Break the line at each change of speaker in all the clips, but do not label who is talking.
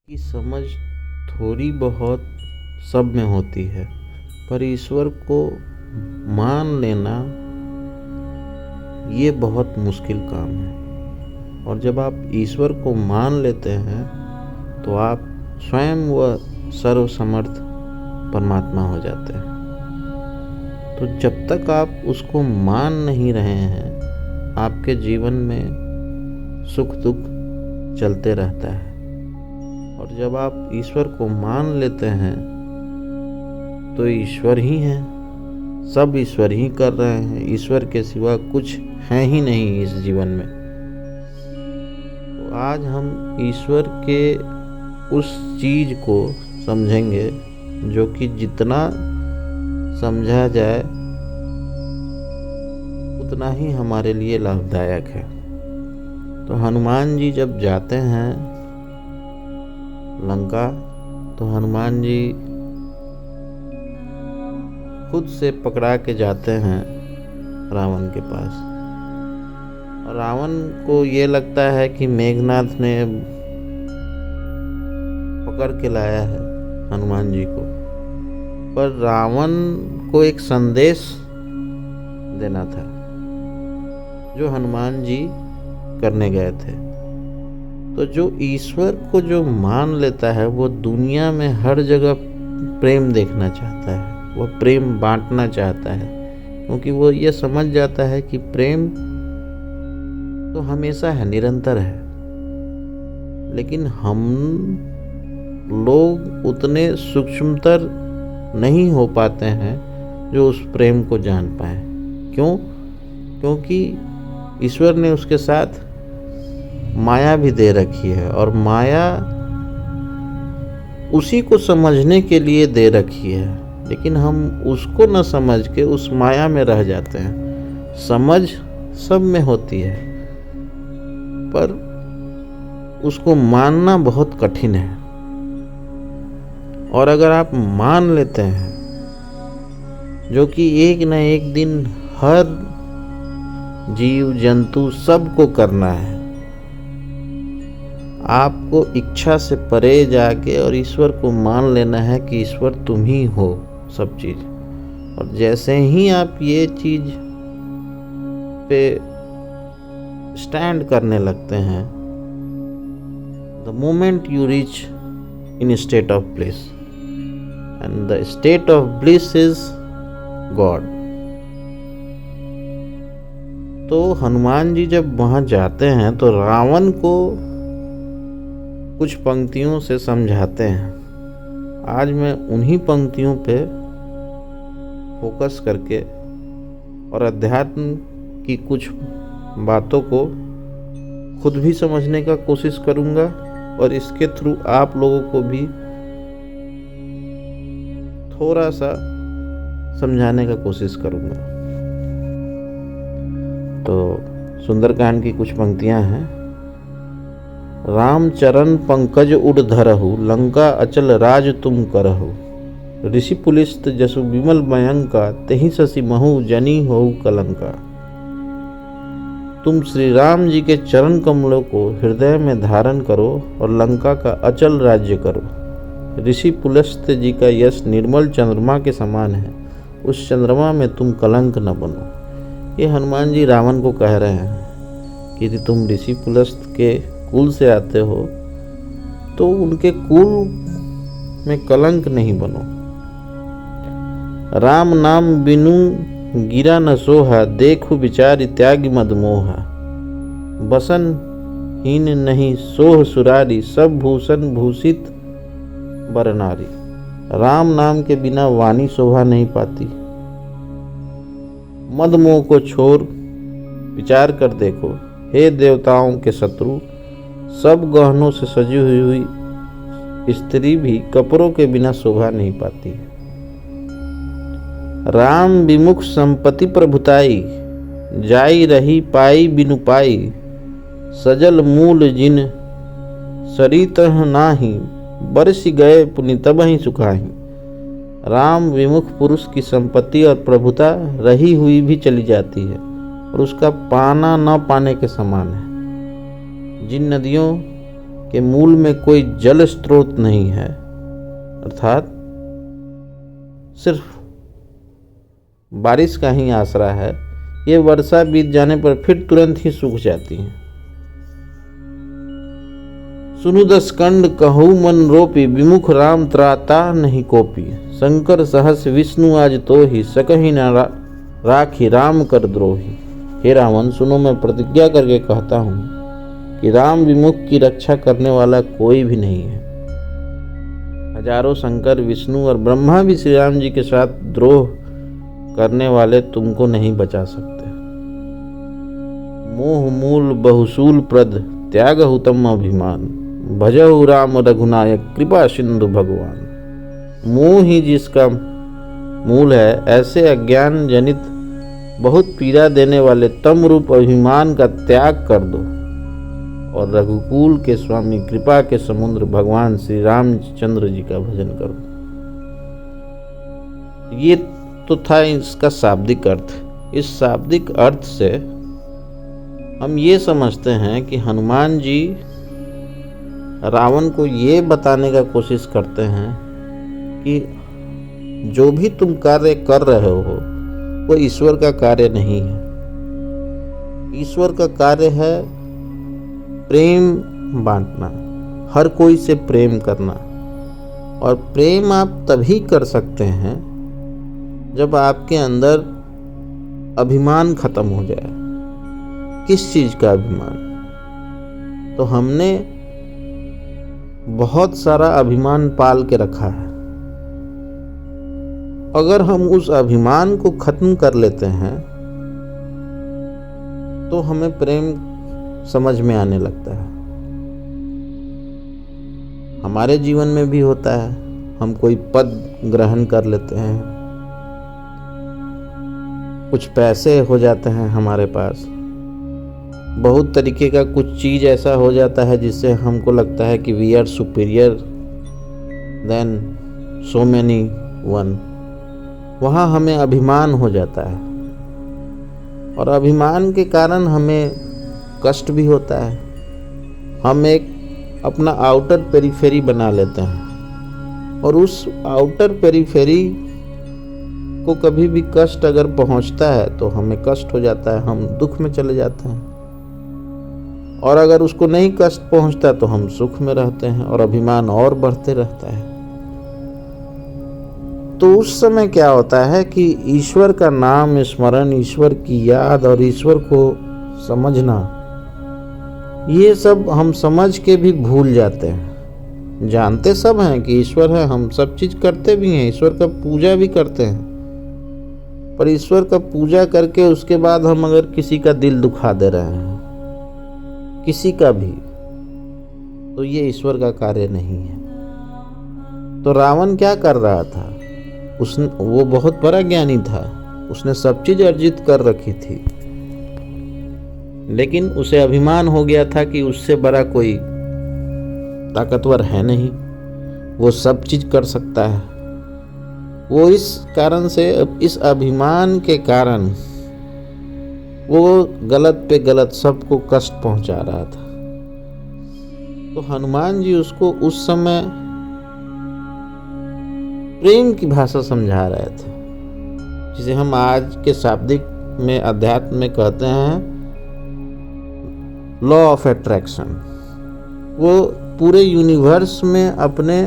की समझ थोड़ी बहुत सब में होती है, पर ईश्वर को मान लेना ये बहुत मुश्किल काम है। और जब आप ईश्वर को मान लेते हैं तो आप स्वयं व सर्वसमर्थ परमात्मा हो जाते हैं। तो जब तक आप उसको मान नहीं रहे हैं, आपके जीवन में सुख दुख चलते रहता है। और जब आप ईश्वर को मान लेते हैं तो ईश्वर ही हैं, सब ईश्वर ही कर रहे हैं, ईश्वर के सिवा कुछ है ही नहीं इस जीवन में। तो आज हम ईश्वर के उस चीज को समझेंगे जो कि जितना समझा जाए उतना ही हमारे लिए लाभदायक है। तो हनुमान जी जब जाते हैं लंका, तो हनुमान जी खुद से पकड़ा के जाते हैं रावण के पास। और रावण को ये लगता है कि मेघनाथ ने पकड़ के लाया है हनुमान जी को, पर रावण को एक संदेश देना था जो हनुमान जी करने गए थे। तो जो ईश्वर को जो मान लेता है वो दुनिया में हर जगह प्रेम देखना चाहता है, वह प्रेम बांटना चाहता है, क्योंकि वो ये समझ जाता है कि प्रेम तो हमेशा है, निरंतर है। लेकिन हम लोग उतने सूक्ष्मतर नहीं हो पाते हैं जो उस प्रेम को जान पाए। क्यों? क्योंकि ईश्वर ने उसके साथ माया भी दे रखी है, और माया उसी को समझने के लिए दे रखी है, लेकिन हम उसको न समझ के उस माया में रह जाते हैं। समझ सब में होती है, पर उसको मानना बहुत कठिन है। और अगर आप मान लेते हैं, जो कि एक न एक दिन हर जीव जंतु सबको करना है, आपको इच्छा से परे जाके और ईश्वर को मान लेना है कि ईश्वर तुम ही हो सब चीज। और जैसे ही आप ये चीज पे स्टैंड करने लगते हैं, the moment you reach in state of bliss, and the state of bliss is God. तो हनुमान जी जब वहां जाते हैं तो रावण को कुछ पंक्तियों से समझाते हैं। आज मैं उन्हीं पंक्तियों पे फोकस करके और अध्यात्म की कुछ बातों को खुद भी समझने का कोशिश करूंगा, और इसके थ्रू आप लोगों को भी थोड़ा सा समझाने का कोशिश करूंगा। तो सुंदरकांड की कुछ पंक्तियां हैं। राम चरण पंकज उड़ धरहु, लंका अचल राज तुम करहु। ऋषि पुलिस्त जसु विमल मयंका, तेहि शशि महु जनी होउ कलंका। तुम श्री राम जी के चरण कमलों को हृदय में धारण करो और लंका का अचल राज्य करो। ऋषि पुलस्त जी का यश निर्मल चंद्रमा के समान है, उस चंद्रमा में तुम कलंक न बनो। ये हनुमान जी रावण को कह रहे हैं कि तुम ऋषि पुलस्त के कुल से आते हो, तो उनके कुल में कलंक नहीं बनो। राम नाम बिनु गिरा न सोहा, देखु विचारि त्यागी मद मोहा। बसन हीन नहीं सोह सुरारी, सब भूषण भूषित बर नारी। राम नाम के बिना वाणी शोभा नहीं पाती। मद मोह को छोड़ विचार कर देखो, हे देवताओं के शत्रु, सब गहनों से सजी हुई स्त्री भी कपड़ों के बिना शोभा नहीं पाती। राम विमुख संपत्ति प्रभुताई, जाई रही पाई बिनु पाई। सजल मूल जिन सरित नाही, बरसी गए पुनि तब ही सुखाही। राम विमुख पुरुष की संपत्ति और प्रभुता रही हुई भी चली जाती है, और उसका पाना न पाने के समान है। जिन नदियों के मूल में कोई जल स्रोत नहीं है, अर्थात सिर्फ बारिश का ही आसरा है, ये वर्षा बीत जाने पर फिर तुरंत ही सूख जाती हैं। सुनु दस कंड कहूँ मन रोपी, विमुख राम त्राता नहीं कोपी। शंकर सहस विष्णु आज तो ही, सकहि न राखी राम कर द्रोही। हे रावण, सुनो, मैं प्रतिज्ञा करके कहता हूँ कि राम विमुख की रक्षा करने वाला कोई भी नहीं है। हजारों शंकर, विष्णु और ब्रह्मा भी श्री राम जी के साथ द्रोह करने वाले तुमको नहीं बचा सकते। मोह मूल बहुसूल प्रद, त्याग हुतम अभिमान। भजहु राम रघुनायक, कृपा सिंधु भगवान। मोह ही जिसका मूल है, ऐसे अज्ञान जनित बहुत पीड़ा देने वाले तम रूप अभिमान का त्याग कर दो और रघुकुल के स्वामी, कृपा के समुद्र भगवान श्री रामचंद्र जी का भजन करो। ये तो था इसका शाब्दिक अर्थ। इस शाब्दिक अर्थ से हम ये समझते हैं कि हनुमान जी रावण को ये बताने का कोशिश करते हैं कि जो भी तुम कार्य कर रहे हो वो ईश्वर का कार्य नहीं है। ईश्वर का कार्य है प्रेम बांटना, हर कोई से प्रेम करना। और प्रेम आप तभी कर सकते हैं जब आपके अंदर अभिमान खत्म हो जाए। किस चीज का अभिमान? तो हमने बहुत सारा अभिमान पाल के रखा है। अगर हम उस अभिमान को खत्म कर लेते हैं तो हमें प्रेम समझ में आने लगता है। हमारे जीवन में भी होता है, हम कोई पद ग्रहण कर लेते हैं, कुछ पैसे हो जाते हैं हमारे पास, बहुत तरीके का कुछ चीज ऐसा हो जाता है जिससे हमको लगता है कि we are superior then so many one. वहाँ हमें अभिमान हो जाता है और अभिमान के कारण हमें कष्ट भी होता है। हम एक अपना आउटर पेरिफेरी बना लेते हैं और उस आउटर पेरिफेरी को कभी भी कष्ट अगर पहुंचता है तो हमें कष्ट हो जाता है, हम दुख में चले जाते हैं। और अगर उसको नहीं कष्ट पहुंचता तो हम सुख में रहते हैं और अभिमान और बढ़ते रहता है। तो उस समय क्या होता है कि ईश्वर का नाम स्मरण, ईश्वर की याद और ईश्वर को समझना, ये सब हम समझ के भी भूल जाते हैं। जानते सब हैं कि ईश्वर है, हम सब चीज करते भी हैं, ईश्वर का पूजा भी करते हैं, पर ईश्वर का पूजा करके उसके बाद हम अगर किसी का दिल दुखा दे रहे हैं, किसी का भी, तो ये ईश्वर का कार्य नहीं है। तो रावण क्या कर रहा था? वो बहुत बड़ा ज्ञानी था, उसने सब चीज अर्जित कर रखी थी, लेकिन उसे अभिमान हो गया था कि उससे बड़ा कोई ताकतवर है नहीं, वो सब चीज कर सकता है। वो इस कारण से, इस अभिमान के कारण वो गलत पे गलत सबको कष्ट पहुंचा रहा था। तो हनुमान जी उसको उस समय प्रेम की भाषा समझा रहे थे, जिसे हम आज के शाब्दिक में अध्यात्म में कहते हैं लॉ ऑफ अट्रैक्शन। वो पूरे यूनिवर्स में अपने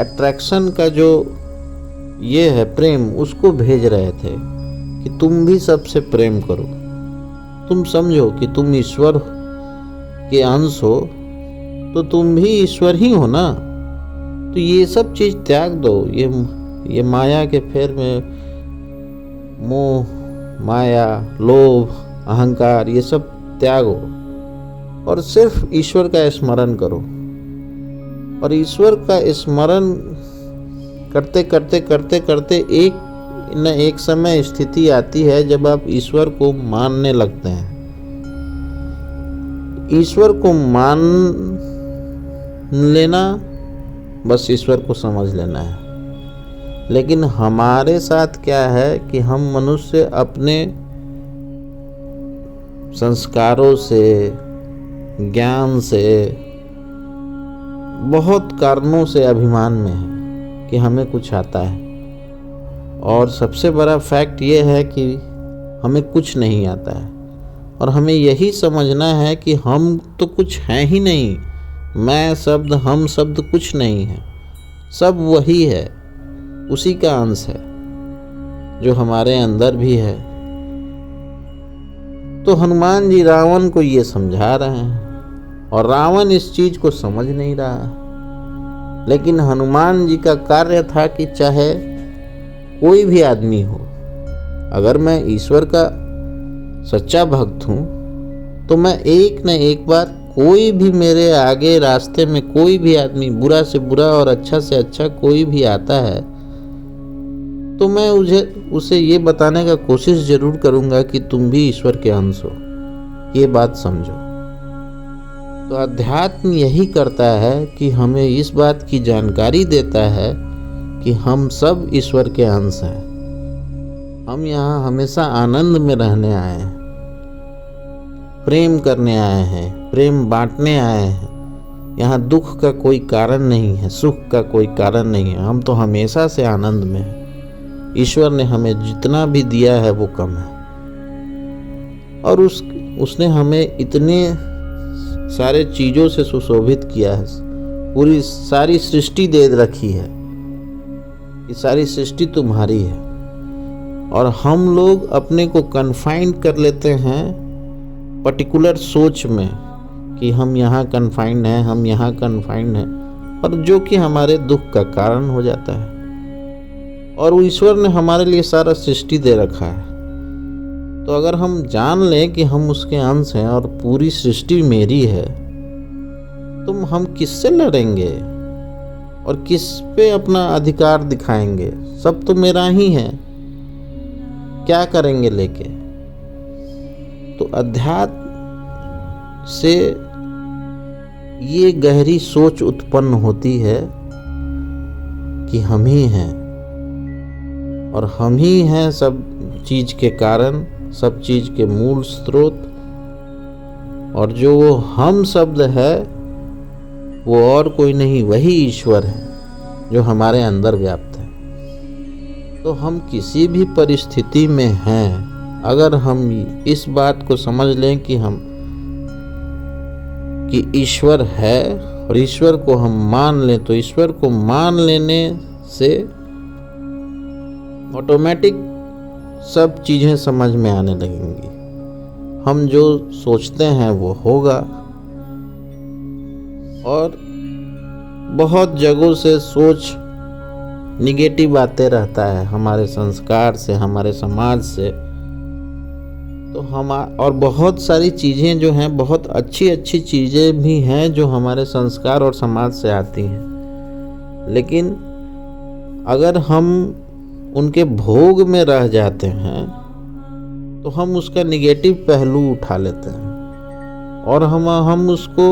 अट्रैक्शन का जो ये है प्रेम, उसको भेज रहे थे कि तुम भी सबसे प्रेम करो। तुम समझो कि तुम ईश्वर के अंश हो तो तुम भी ईश्वर ही हो ना। तो ये सब चीज त्याग दो, ये माया के फेर में मोह, माया, लोभ, अहंकार, ये सब त्यागो और सिर्फ ईश्वर का स्मरण करो। और ईश्वर का स्मरण करते करते करते करते एक न एक समय स्थिति आती है जब आप ईश्वर को मानने लगते हैं। ईश्वर को मान लेना, बस ईश्वर को समझ लेना है। लेकिन हमारे साथ क्या है कि हम मनुष्य अपने संस्कारों से, ज्ञान से, बहुत कारणों से अभिमान में है कि हमें कुछ आता है, और सबसे बड़ा फैक्ट ये है कि हमें कुछ नहीं आता है। और हमें यही समझना है कि हम तो कुछ हैं ही नहीं। मैं शब्द, हम शब्द कुछ नहीं है, सब वही है, उसी का अंश है जो हमारे अंदर भी है। तो हनुमान जी रावण को ये समझा रहे हैं, और रावण इस चीज को समझ नहीं रहा। लेकिन हनुमान जी का कार्य था कि चाहे कोई भी आदमी हो, अगर मैं ईश्वर का सच्चा भक्त हूं तो मैं एक न एक बार, कोई भी मेरे आगे रास्ते में कोई भी आदमी, बुरा से बुरा और अच्छा से अच्छा कोई भी आता है, तो मैं उसे ये बताने का कोशिश जरूर करूंगा कि तुम भी ईश्वर के अंश हो, ये बात समझो। तो अध्यात्म यही करता है कि हमें इस बात की जानकारी देता है कि हम सब ईश्वर के अंश हैं। हम यहाँ हमेशा आनंद में रहने आए हैं, प्रेम करने आए हैं, प्रेम बांटने आए हैं। यहाँ दुख का कोई कारण नहीं है, सुख का कोई कारण नहीं है। हम तो हमेशा से आनंद में हैं। ईश्वर ने हमें जितना भी दिया है वो कम है, और उसने हमें इतने सारे चीज़ों से सुशोभित किया है। पूरी सारी सृष्टि दे रखी है, ये सारी सृष्टि तुम्हारी है। और हम लोग अपने को कन्फाइंड कर लेते हैं पर्टिकुलर सोच में कि हम यहाँ कन्फाइंड हैं, हम यहाँ कन्फाइंड हैं, और जो कि हमारे दुख का कारण हो जाता है। और ईश्वर ने हमारे लिए सारा सृष्टि दे रखा है। तो अगर हम जान लें कि हम उसके अंश हैं और पूरी सृष्टि मेरी है, तो हम किससे लड़ेंगे और किस पे अपना अधिकार दिखाएंगे? सब तो मेरा ही है, क्या करेंगे लेके? तो अध्यात्म से ये गहरी सोच उत्पन्न होती है कि हम ही हैं, और हम ही हैं सब चीज के कारण, सब चीज के मूल स्रोत। और जो वो हम शब्द है वो और कोई नहीं, वही ईश्वर है जो हमारे अंदर व्याप्त है। तो हम किसी भी परिस्थिति में हैं, अगर हम इस बात को समझ लें कि ईश्वर है और ईश्वर को हम मान लें, तो ईश्वर को मान लेने से ऑटोमेटिक सब चीज़ें समझ में आने लगेंगी। हम जो सोचते हैं वो होगा। और बहुत जगहों से सोच निगेटिव आते रहता है, हमारे संस्कार से, हमारे समाज से। तो और बहुत सारी चीज़ें जो हैं, बहुत अच्छी अच्छी चीज़ें भी हैं जो हमारे संस्कार और समाज से आती हैं। लेकिन अगर हम उनके भोग में रह जाते हैं तो हम उसका निगेटिव पहलू उठा लेते हैं, और हम उसको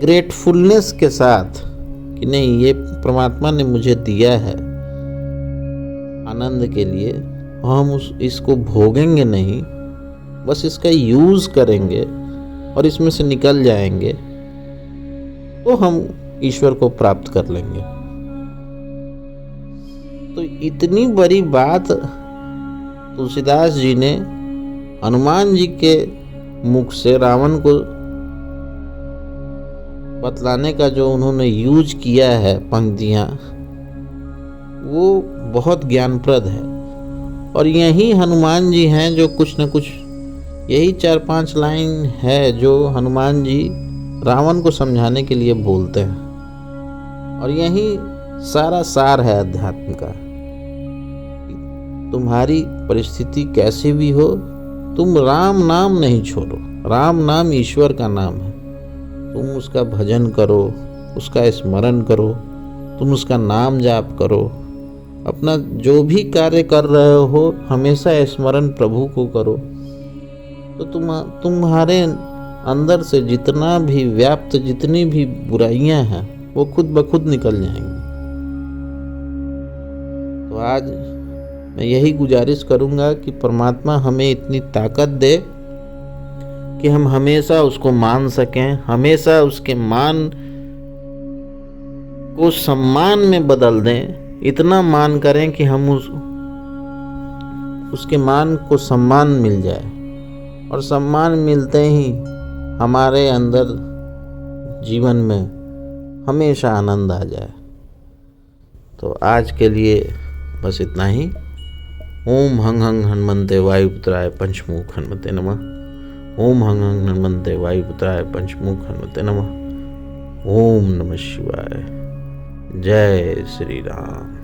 ग्रेटफुलनेस के साथ कि नहीं, ये परमात्मा ने मुझे दिया है आनंद के लिए, हम इसको भोगेंगे नहीं, बस इसका यूज़ करेंगे और इसमें से निकल जाएंगे, तो हम ईश्वर को प्राप्त कर लेंगे। तो इतनी बड़ी बात तुलसीदास जी ने हनुमान जी के मुख से रावण को बतलाने का जो उन्होंने यूज किया है पंक्तियाँ, वो बहुत ज्ञानप्रद है। और यही हनुमान जी हैं जो कुछ न कुछ, यही 4-5 लाइन है जो हनुमान जी रावण को समझाने के लिए बोलते हैं। और यही सारा सार है अध्यात्म का। तुम्हारी परिस्थिति कैसी भी हो, तुम राम नाम नहीं छोड़ो। राम नाम ईश्वर का नाम है। तुम उसका भजन करो, उसका स्मरण करो, तुम उसका नाम जाप करो। अपना जो भी कार्य कर रहे हो हमेशा स्मरण प्रभु को करो, तो तुम्हारे अंदर से जितना भी व्याप्त, जितनी भी बुराइयां हैं, वो खुद ब खुद निकल जाएंगी। तो आज मैं यही गुजारिश करूंगा कि परमात्मा हमें इतनी ताकत दे कि हम हमेशा उसको मान सकें, हमेशा उसके मान को सम्मान में बदल दें, इतना मान करें कि हम उसके मान को सम्मान मिल जाए, और सम्मान मिलते ही हमारे अंदर जीवन में हमेशा आनंद आ जाए। तो आज के लिए बस इतना ही। ओम हंग हंग हनुमंते वायुपुत्राय पंचमुख हनुमते नमः। ओम हंग हंग हनुमंते वायुपुत्राय पंचमुख हनुमते नमः। ओम नमः शिवाय। जय श्री राम।